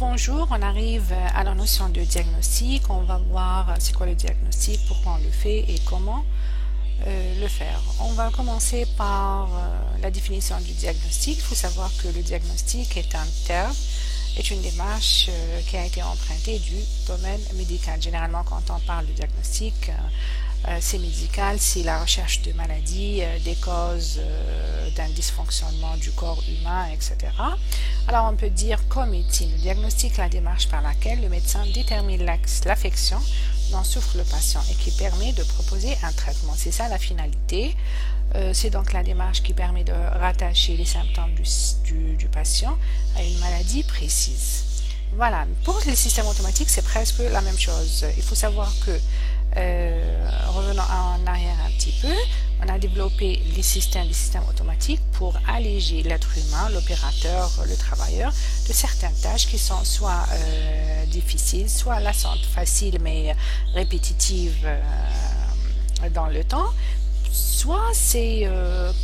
bonjour, on arrive à la notion de diagnostic. On va voir c'est quoi le diagnostic, pourquoi on le fait et comment le faire. On va commencer par la définition du diagnostic. Il faut savoir que le diagnostic est un terme, est une démarche qui a été empruntée du domaine médical. Généralement, quand on parle de diagnostic, c'est médical, c'est la recherche de maladies, des causes d'un dysfonctionnement du corps humain, etc. Alors on peut dire comme est-il le diagnostic, la démarche par laquelle le médecin détermine l'affection dont souffre le patient et qui permet de proposer un traitement. C'est ça la finalité. C'est donc la démarche qui permet de rattacher les symptômes du patient à une maladie précise. Voilà, pour les systèmes automatiques, c'est presque la même chose. Il faut savoir que revenons en arrière un petit peu, on a développé des systèmes automatiques pour alléger l'être humain, l'opérateur, le travailleur, de certaines tâches qui sont soit difficiles, soit lassantes, faciles mais répétitives dans le temps, soit c'est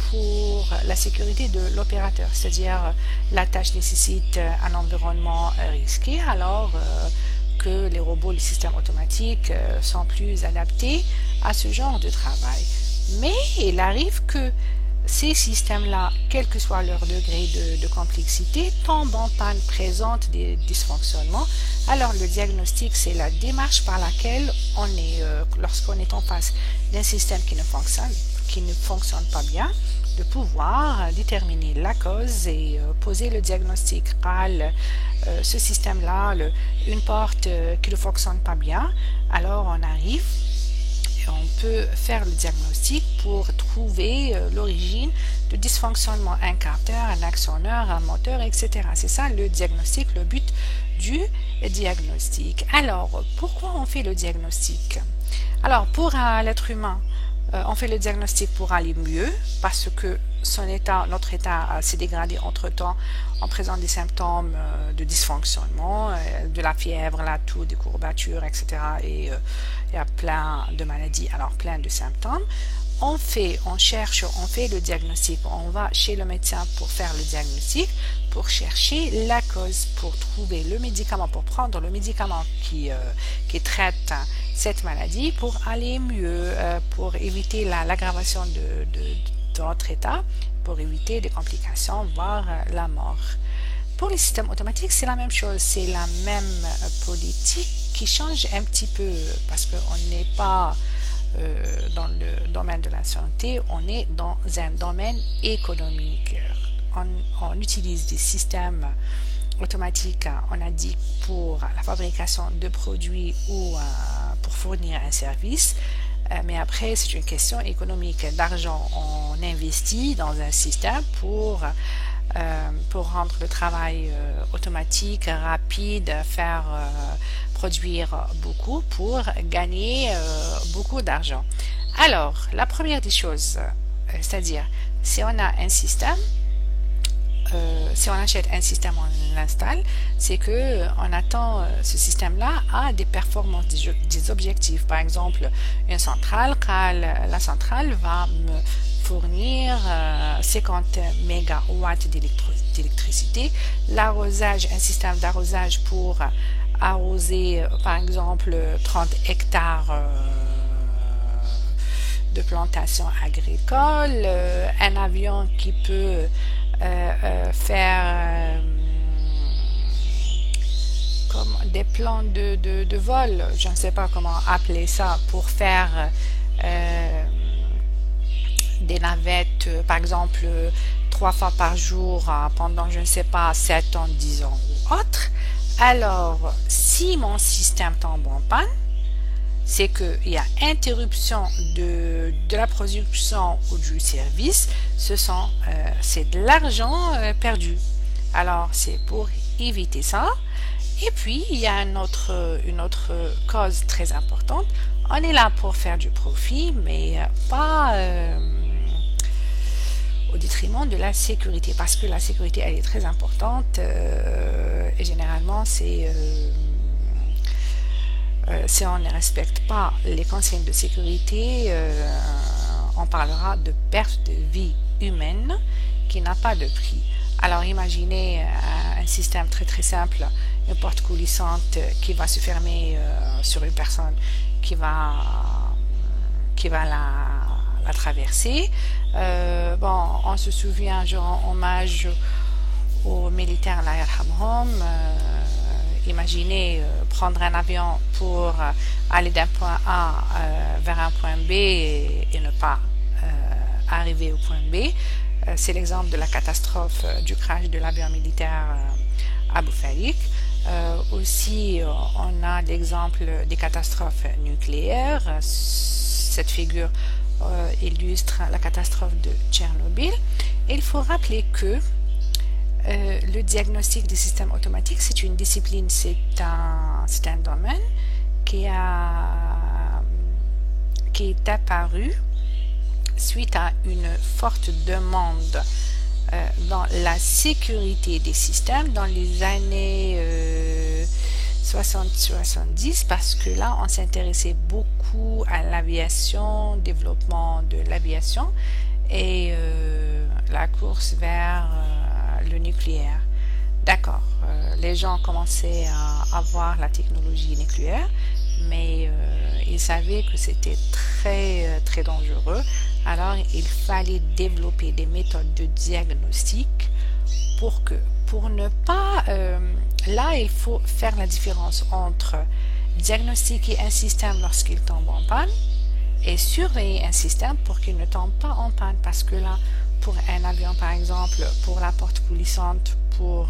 pour la sécurité de l'opérateur, c'est-à-dire la tâche nécessite un environnement risqué, alors que les robots, les systèmes automatiques sont plus adaptés à ce genre de travail. Mais il arrive que ces systèmes-là, quel que soit leur degré de complexité, tombent en panne, présentent des dysfonctionnements. Alors le diagnostic, c'est la démarche par laquelle on est, lorsqu'on est en face d'un système qui ne fonctionne pas bien, de pouvoir déterminer la cause et poser le diagnostic. Ce système-là, une porte qui ne fonctionne pas bien, alors on arrive et on peut faire le diagnostic pour trouver l'origine du dysfonctionnement, un capteur, un actionneur, un moteur, etc. C'est ça le diagnostic, le but du diagnostic. Alors, pourquoi on fait le diagnostic? Alors, pour l'être humain, on fait le diagnostic pour aller mieux parce que notre état s'est dégradé entre-temps. On présente des symptômes de dysfonctionnement, de la fièvre, la toux, des courbatures, etc. Et il y a plein de maladies, alors plein de symptômes. On fait le diagnostic. On va chez le médecin pour faire le diagnostic, pour chercher la cause, pour trouver le médicament, pour prendre le médicament qui traite cette maladie pour aller mieux, pour éviter l'aggravation de notre état, pour éviter des complications, voire la mort. Pour les systèmes automatiques, c'est la même chose, c'est la même politique qui change un petit peu parce qu'on n'est pas dans le domaine de la santé, on est dans un domaine économique. On utilise des systèmes automatiques, on a dit, pour la fabrication de produits ou pour fournir un service, mais après c'est une question économique, d'argent. On investit dans un système pour rendre le travail automatique, rapide, faire produire beaucoup pour gagner beaucoup d'argent. Alors, la première des choses, c'est-à-dire si on a un système, si on achète un système, on l'installe, c'est que on attend ce système-là à des performances, des objectifs. Par exemple, une centrale, la centrale va me fournir 50 mégawatts d'électricité. L'arrosage, un système d'arrosage pour arroser, par exemple, 30 hectares de plantations agricoles, un avion qui peut faire comme des plans de vol, je ne sais pas comment appeler ça, pour faire des navettes, par exemple, 3 fois par jour pendant, je ne sais pas, 7 ans, 10 ans ou autre. Alors, si mon système tombe en panne, c'est qu'il y a interruption de la production ou du service, c'est de l'argent perdu. Alors, c'est pour éviter ça. Et puis, il y a une autre cause très importante. On est là pour faire du profit, mais pas au détriment de la sécurité, parce que la sécurité, elle est très importante et généralement, si on ne respecte pas les consignes de sécurité, on parlera de perte de vie humaine qui n'a pas de prix. Alors imaginez un système très très simple une porte coulissante qui va se fermer sur une personne qui va la traverser. Bon, on se souvient, je rends hommage aux militaires, Allah yarhamhum. Imaginez prendre un avion pour aller d'un point A vers un point B et ne pas arriver au point B. C'est l'exemple de la catastrophe du crash de l'avion militaire Abu Farik. Aussi, on a l'exemple des catastrophes nucléaires. Cette figure illustre la catastrophe de Tchernobyl. Et il faut rappeler que le diagnostic des systèmes automatiques, c'est une discipline, c'est un domaine qui est apparu suite à une forte demande dans la sécurité des systèmes dans les années 60-70, parce que là, on s'intéressait beaucoup à l'aviation, développement de l'aviation et la course vers le nucléaire. D'accord, les gens commençaient à avoir la technologie nucléaire, mais ils savaient que c'était très, très dangereux. Alors, il fallait développer des méthodes de diagnostic pour ne pas... là, il faut faire la différence entre diagnostiquer un système lorsqu'il tombe en panne et surveiller un système pour qu'il ne tombe pas en panne. Parce que là, pour un avion, par exemple, pour la porte coulissante, pour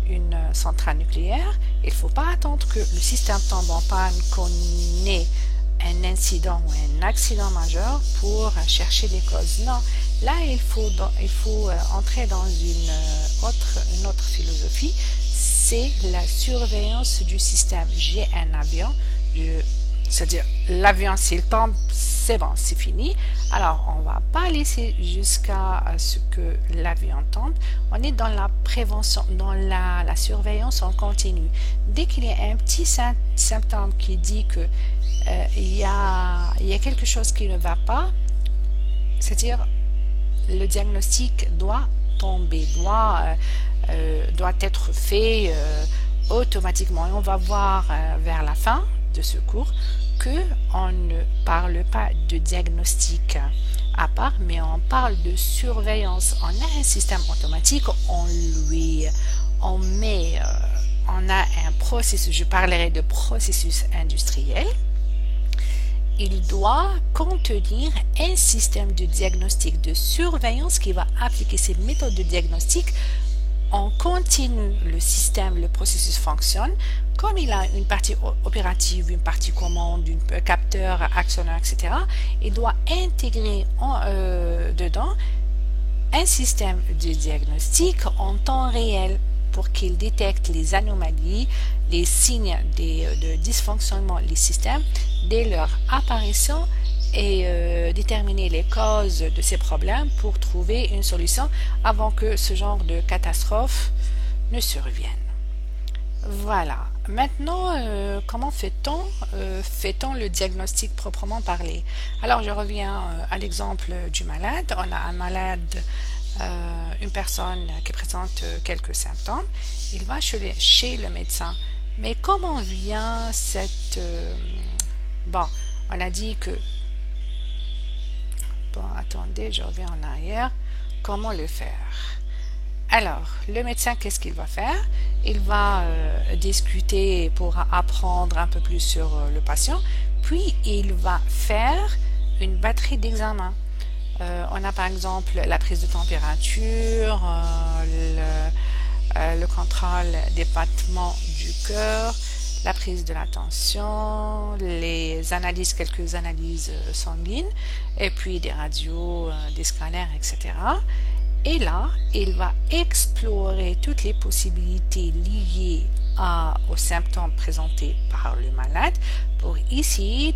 une centrale nucléaire, il ne faut pas attendre que le système tombe en panne, qu'on ait un incident ou un accident majeur pour chercher les causes. Non, là, il faut entrer dans une autre philosophie, c'est la surveillance du système. J'ai un avion, c'est-à-dire l'avion, s'il tombe, c'est bon, c'est fini. Alors, on ne va pas laisser jusqu'à ce que l'avion tombe. On est dans la prévention, dans la surveillance en continu. Dès qu'il y a un petit symptôme qui dit que il y a quelque chose qui ne va pas, c'est-à-dire le diagnostic doit tomber, doit être fait automatiquement. Et on va voir vers la fin de ce cours qu'on ne parle pas de diagnostic à part, mais on parle de surveillance. On a un système automatique, on a un processus, je parlerai de processus industriel. Il doit contenir un système de diagnostic, de surveillance qui va appliquer ces méthodes de diagnostic en continu. Le système, le processus fonctionne. Comme il a une partie opérative, une partie commande, un capteur, actionneur, etc., il doit intégrer dedans un système de diagnostic en temps réel pour qu'il détecte les anomalies, les signes de dysfonctionnement des systèmes dès leur apparition et déterminer les causes de ces problèmes pour trouver une solution avant que ce genre de catastrophe ne survienne. Voilà. Maintenant, comment fait-on le diagnostic proprement parlé? Alors, je reviens à l'exemple du malade. On a un malade, une personne qui présente quelques symptômes. Il va chez le médecin. Mais comment vient cette... bon, on a dit que... Bon, attendez, je reviens en arrière. Comment le faire? Alors, le médecin, qu'est-ce qu'il va faire? Il va discuter pour apprendre un peu plus sur le patient, puis il va faire une batterie d'examens. On a par exemple la prise de température, le contrôle des battements du cœur, la prise de la tension, les analyses, quelques analyses sanguines, et puis des radios, des scanners, etc. Et là, il va explorer toutes les possibilités liées aux symptômes présentés par le malade pour essayer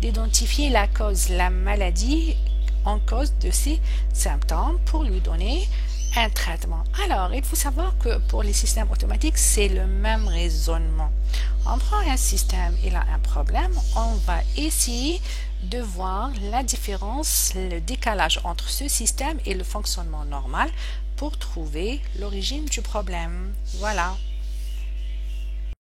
d'identifier la cause, la maladie en cause de ces symptômes pour lui donner un traitement. Alors, il faut savoir que pour les systèmes automatiques, c'est le même raisonnement. On prend un système, il a un problème, on va essayer de voir la différence, le décalage entre ce système et le fonctionnement normal pour trouver l'origine du problème. Voilà.